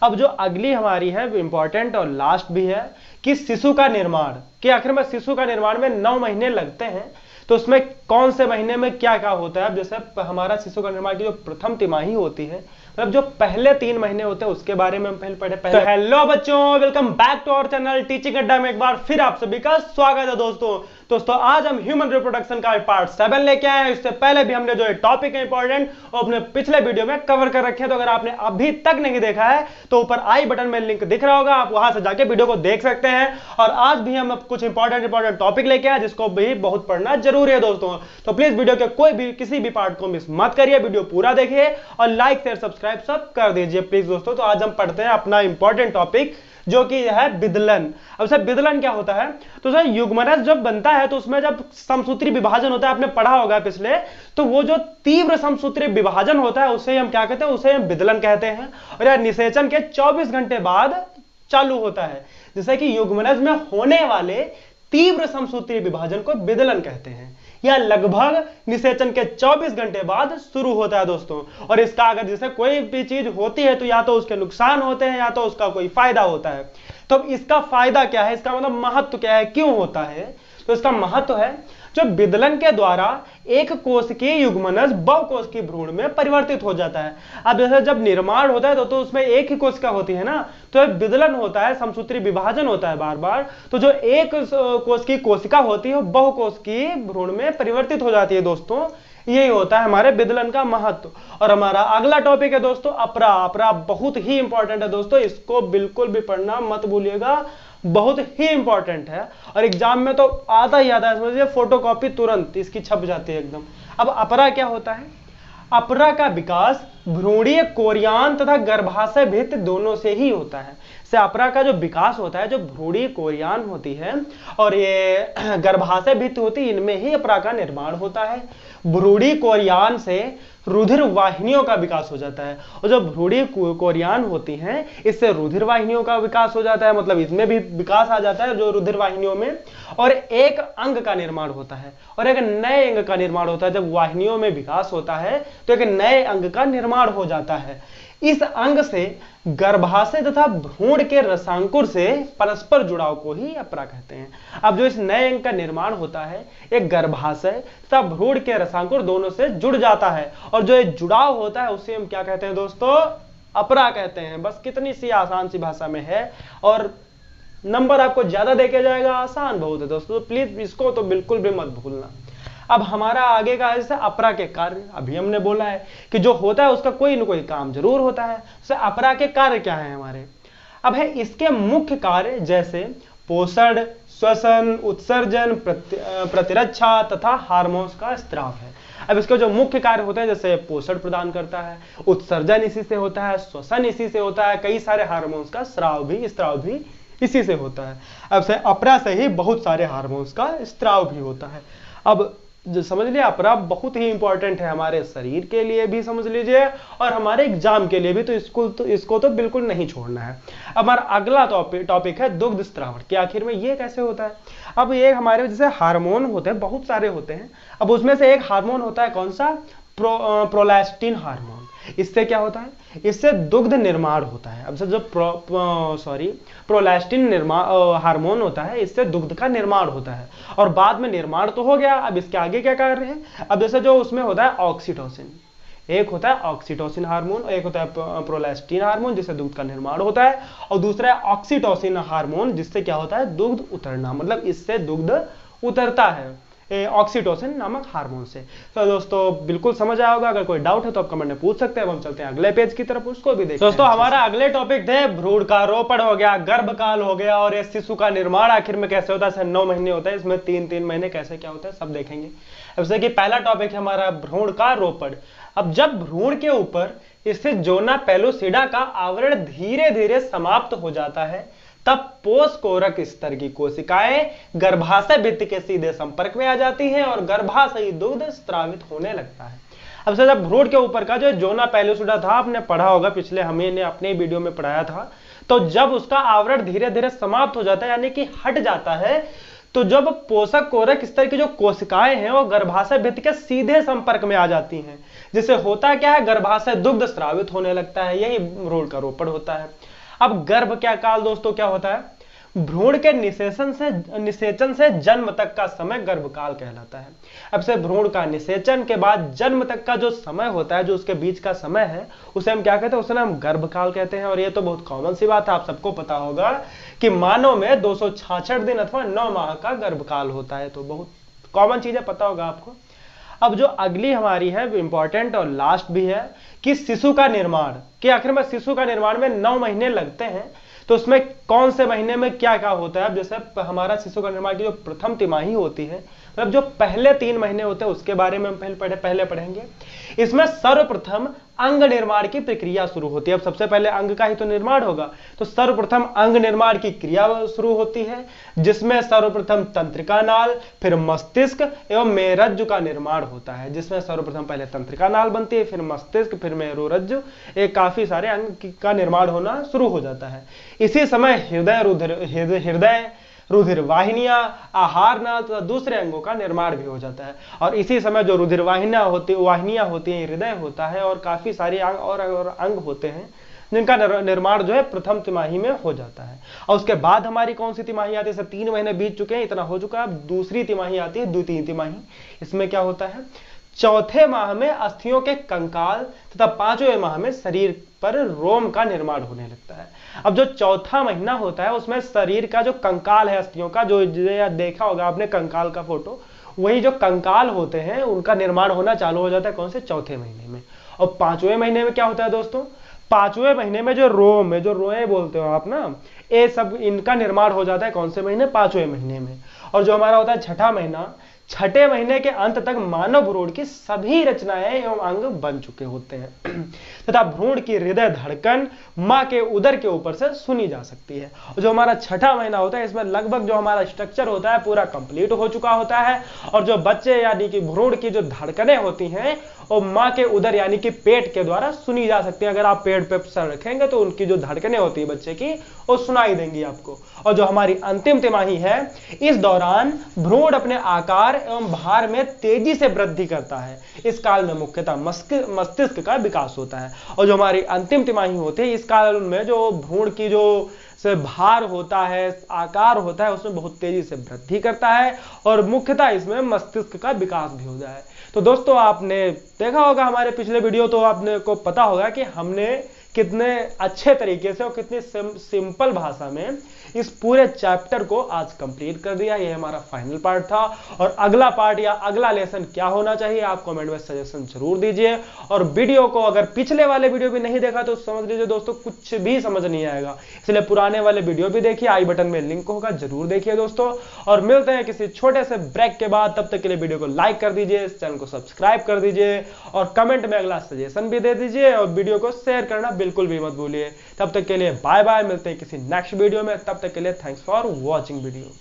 अब जो अगली हमारी है इंपॉर्टेंट और लास्ट भी है कि शिशु का निर्माण, कि आखिर में शिशु का निर्माण में 9 महीने लगते हैं, तो उसमें कौन से महीने में क्या क्या होता है। जैसे हमारा शिशु का निर्माण की जो प्रथम तिमाही होती है, मतलब जो पहले 3 महीने होते हैं उसके बारे में हम पहले पढ़े। तो हेलो बच्चों, welcome back to our channel teaching Adda में एक बार फिर आप सभी का स्वागत है। दोस्तों आज हम ह्यूमन रिप्रोडक्शन का पार्ट 7 लेके आए हैं। इससे पहले भी हमने जो टॉपिक है इंपॉर्टेंट वो अपने पिछले वीडियो में कवर कर रखे हैं, तो अगर आपने अभी तक नहीं देखा है तो ऊपर आई बटन में लिंक दिख रहा होगा, आप वहां से जाके वीडियो को देख सकते हैं। और आज भी हम कुछ इंपॉर्टेंट टॉपिक लेके आए जिसको भी बहुत पढ़ना जरूरी है दोस्तों। तो प्लीज वीडियो के कोई भी किसी भी पार्ट को मिस मत करिए, वीडियो पूरा देखिए और लाइक शेयर सब्सक्राइब सब कर दीजिए प्लीज दोस्तों। तो आज हम पढ़ते हैं अपना इंपॉर्टेंट टॉपिक जो कि है विदलन। अब सर विदलन क्या होता है, तो सर युग्मनज जब बनता है तो उसमें जब समसूत्री विभाजन होता है, आपने पढ़ा होगा पिछले, तो वो जो तीव्र समसूत्री विभाजन होता है उसे हम क्या कहते हैं, उसे हम विदलन कहते हैं। और यह निषेचन के 24 घंटे बाद चालू होता है, जैसे कि युग्मनज में होने वाले तीव्र समसूत्री विभाजन को विदलन कहते हैं। यह लगभग निषेचन के 24 घंटे बाद शुरू होता है दोस्तों। और इसका अगर जैसे कोई भी चीज होती है तो या तो उसके नुकसान होते हैं या तो उसका कोई फायदा होता है। तो इसका फायदा क्या है, इसका मतलब महत्व क्या है, क्यों होता है, तो इसका महत्व है जो विदलन के द्वारा एक कोश की युग्मनज बहुकोश की भ्रूण में परिवर्तित हो जाता है। अब जैसे जब निर्माण होता है तो उसमें एक ही कोशिका होती है ना, तो विदलन होता है, समसूत्री विभाजन होता है बार बार, तो जो एक कोश की कोशिका होती है वो बहुकोश की भ्रूण में परिवर्तित हो जाती है दोस्तों। यही होता है हमारे विदलन का महत्व। और हमारा अगला टॉपिक है दोस्तों अपरा। अपरा बहुत ही इंपॉर्टेंट है दोस्तों, इसको बिल्कुल भी पढ़ना मत भूलिएगा, बहुत ही इंपॉर्टेंट है और एग्जाम में तो आता ही आता है, समझिए फोटोकॉपी तुरंत इसकी छप जाती है एकदम। अब अपरा क्या होता है, अपरा का विकास भ्रूणीय कोरियान तथा गर्भाशय भित्ति दोनों से ही होता है। से अपरा का जो विकास होता है, जो भ्रूणीय कोरियान होती है और ये गर्भाशय भित्ति होती है, इनमें ही अपरा का निर्माण होता है। भ्रूणीय कोरियान से रुधिर वाहिनियों का विकास हो जाता है, और जो भ्रूणीय कोरियान होती हैं इससे रुधिर वाहिनियों का विकास हो जाता है, मतलब इसमें भी विकास आ जाता है जो रुधिर वाहिनियों में, और एक अंग का निर्माण होता है और एक नए अंग का निर्माण होता है। जब वाहिनियों में विकास होता है तो एक नए अंग का निर्माण हो जाता है। इस अंग से गर्भाशय तथा भ्रूण के रसांकुर से परस्पर जुड़ाव को ही अपरा कहते हैं। अब जो इस नए अंग का निर्माण होता है एक गर्भाशय तथा भ्रूण के रसांकुर दोनों से जुड़ जाता है, और जो एक जुड़ाव होता है उसे हम क्या कहते हैं दोस्तों, अपरा कहते हैं। बस कितनी सी आसान सी भाषा में है और नंबर आपको ज्यादा देके जाएगा, आसान बहुत है दोस्तों, तो प्लीज इसको तो बिल्कुल भी मत भूलना। अब हमारा आगे का जैसे अपरा के कार्य, अभी हमने बोला है कि जो होता है उसका कोई न कोई काम जरूर होता है। जैसे अपरा के कार्य क्या है हमारे, अब है इसके मुख्य कार्य जैसे पोषण, श्वसन, उत्सर्जन, प्रतिरक्षा तथा हार्मोन्स का स्राव है। अब इसके जो मुख्य कार्य होते हैं जैसे पोषण प्रदान करता है, उत्सर्जन इसी से होता है, श्वसन इसी से होता है, कई सारे हार्मोन्स का स्राव भी इसी से होता है। अब से अपरा से ही बहुत सारे हार्मोन्स का स्राव भी होता है। अब जो समझ लिया, अपरा बहुत ही इंपॉर्टेंट है हमारे शरीर के लिए भी समझ लीजिए और हमारे एग्जाम के लिए भी, तो इसको तो बिल्कुल नहीं छोड़ना है। अब हमारा अगला टॉपिक है दुग्ध स्रावण, कि आखिर में ये कैसे होता है। अब ये हमारे जैसे हार्मोन होते हैं, बहुत सारे होते हैं, अब उसमें से एक हार्मोन होता है कौन सा, प्रोलैक्टिन हार्मोन। इससे क्या होता है, इससे दुग्ध निर्माण होता है। अब जो प्रोलैक्टिन हार्मोन होता है इससे दुग्ध का निर्माण होता है, और बाद में निर्माण तो हो गया, अब इसके आगे क्या कार्य है। अब जैसे जो उसमें होता है ऑक्सीटोसिन, एक होता है ऑक्सीटोसिन हार्मोन, एक होता है प्रोलैक्टिन हार्मोन जिससे दुग्ध का निर्माण होता है, और दूसरा है ऑक्सीटोसिन हार्मोन जिससे क्या होता है, दुग्ध उतरना, मतलब इससे दुग्ध उतरता है ऑक्सीटोसिन नामक हार्मोन से। तो दोस्तों बिल्कुल समझ आया होगा, अगर कोई डाउट है तो आप कमेंट में पूछ सकते हैं। हम चलते हैं अगले पेज की तरफ, उसको भी देखते हैं। दोस्तों हमारा अगले टॉपिक थे भ्रूण का रोपण हो गया, गर्भकाल हो गया, और इस शिशु का निर्माण आखिर में कैसे होता है। 9 महीने होता है, इसमें 3-3 महीने कैसे क्या होता है सब देखेंगे। अब जैसे कि पहला टॉपिक है हमारा भ्रूण का रोपण। अब जब भ्रूण के ऊपर स्थित जोना पेलुसिडा का आवरण धीरे धीरे समाप्त हो जाता है तब पोषकोरक स्तर की कोशिकाएं गर्भाशय भित्ति के सीधे संपर्क में आ जाती हैं और गर्भाशयी दुग्ध स्रावित होने लगता है। अब से जब भ्रूण के ऊपर का जो जोना पेलुसिडा था, आपने पढ़ा होगा पिछले, हमने अपने वीडियो में पढ़ाया था, तो जब उसका आवरण धीरे धीरे समाप्त हो जाता है यानी कि हट जाता है, तो जब पोषक कोरक स्तर की जो कोशिकाएं हैं वो गर्भाशय भित्ति के सीधे संपर्क में आ जाती हैं, जिससे होता क्या है, गर्भाशय दुग्ध स्रावित होने लगता है। यही भ्रूण का रोपण होता है। अब गर्भ क्या काल दोस्तों क्या होता है, भ्रूण के निषेचन से जन्म तक का समय गर्भकाल कहलाता है। अब से भ्रूण का निषेचन के बाद जन्म तक का जो समय होता है, जो उसके बीच का समय है, उसे हम क्या कहते हैं, उसे हम गर्भकाल कहते हैं। और ये तो बहुत कॉमन सी बात है, आप सबको पता होगा कि मानव में 266 दिन अथवा 9 माह का गर्भकाल होता है। तो बहुत कॉमन चीजें पता होगा आपको। अब जो अगली हमारी है वो इंपॉर्टेंट और लास्ट भी है कि शिशु का निर्माण, कि आखिर में शिशु का निर्माण में 9 महीने लगते हैं, तो उसमें कौन से महीने में क्या क्या होता है। जैसे हमारा शिशु का निर्माण की जो प्रथम तिमाही होती है, मतलब जो पहले 3 महीने होते हैं, उसके बारे में हम पहले पढ़ेंगे। इसमें सर्वप्रथम अंग निर्माण की प्रक्रिया शुरू होती है। अब सबसे पहले अंग का ही तो निर्माण होगा, तो सर्वप्रथम अंग निर्माण की क्रिया शुरू होती है, जिसमें सर्वप्रथम तंत्रिका नाल, फिर मस्तिष्क एवं मेरुरज्जु का निर्माण होता है। जिसमें सर्वप्रथम पहले तंत्रिका नाल बनती है, फिर मस्तिष्क, फिर मेरुरज्जु, एक काफी सारे अंग का निर्माण होना शुरू हो जाता है। इसी समय हृदय, रुधिर वाहिनियां, आहार नाल तथा दूसरे अंगों का निर्माण भी हो जाता है। और इसी समय जो रुधिर वाहिनियां होती हैं, हृदय होता है और काफी सारे अंग और अंग होते हैं, जिनका निर्माण जो है प्रथम तिमाही में हो जाता है। और उसके बाद हमारी कौन सी तिमाही आती है, 3 महीने बीत चुके हैं, इतना हो चुका है। अब दूसरी तिमाही आती है, द्वितीय तिमाही। इसमें क्या होता है, चौथे माह में अस्थियों के कंकाल तथा 5वें माह में शरीर पर रोम का निर्माण होने लगता है। अब जो चौथा महीना होता है, उसमें शरीर का जो कंकाल है अस्थियों का, जो देखा होगा आपने कंकाल का फोटो, वही जो कंकाल होते हैं उनका निर्माण होना चालू हो जाता है। कौन से, चौथे महीने में। और 5वें महीने में क्या होता है दोस्तों, 5वें महीने में जो रोम है, जो रोए बोलते हो आप ना, ये सब इनका निर्माण हो जाता है। कौन से महीने, 5वें महीने में। और जो हमारा होता है छठा महीना, छठे महीने के अंत तक मानव भ्रूण की सभी रचनाएं एवं अंग बन चुके होते हैं तथा भ्रूण की हृदय धड़कन मां के उदर के ऊपर से सुनी जा सकती है। और जो हमारा छठा महीना होता है, इसमें लगभग जो हमारा स्ट्रक्चर होता है पूरा कंप्लीट हो चुका होता है। और जो बच्चे यानी कि भ्रूण की जो धड़कनें होती हैं, वो मां के उदर यानी कि पेट के द्वारा सुनी जा सकती है। अगर आप पेट पे सर रखेंगे तो उनकी जो धड़कनें होती है बच्चे की, वो सुनाई देंगी आपको। और जो हमारी अंतिम तिमाही है, इस दौरान भ्रूण अपने आकार एवं भार में तेजी से वृद्धि करता है। इस काल में मुख्यतः मस्तिष्क का विकास होता है। और जो हमारी अंतिम तिमाही होती है, इस काल में जो भ्रूण की जो से भार होता है, आकार होता है, उसमें बहुत तेजी से वृद्धि करता है और मुख्यतः इसमें मस्तिष्क का विकास भी होता है। तो दोस्तों आपने देखा होगा हमारे पिछले वीडियो, तो आपने को पता होगा कि हमने कितने अच्छे तरीके से और कितनी सिंपल भाषा में इस पूरे चैप्टर को आज कंप्लीट कर दिया। ये हमारा फाइनल पार्ट था। और अगला पार्ट या अगला लेसन क्या होना चाहिए, आप कमेंट में सजेशन जरूर दीजिए। और वीडियो को अगर पिछले वाले वीडियो भी नहीं देखा तो समझ लीजिए दोस्तों कुछ भी समझ नहीं आएगा, इसलिए पुराने वाले वीडियो भी देखिए, आई बटन में लिंक होगा, जरूर देखिए दोस्तों। और मिलते हैं किसी छोटे से ब्रेक के बाद, तब तक के लिए वीडियो को लाइक कर दीजिए, चैनल को सब्सक्राइब कर दीजिए और कमेंट में अगला सजेशन भी दे दीजिए और वीडियो को शेयर करना बिल्कुल भी मत भूलिए। तब तक के लिए बाय बाय, मिलते हैं किसी नेक्स्ट वीडियो में। तब तक के लिए थैंक्स फॉर वॉचिंग वीडियो।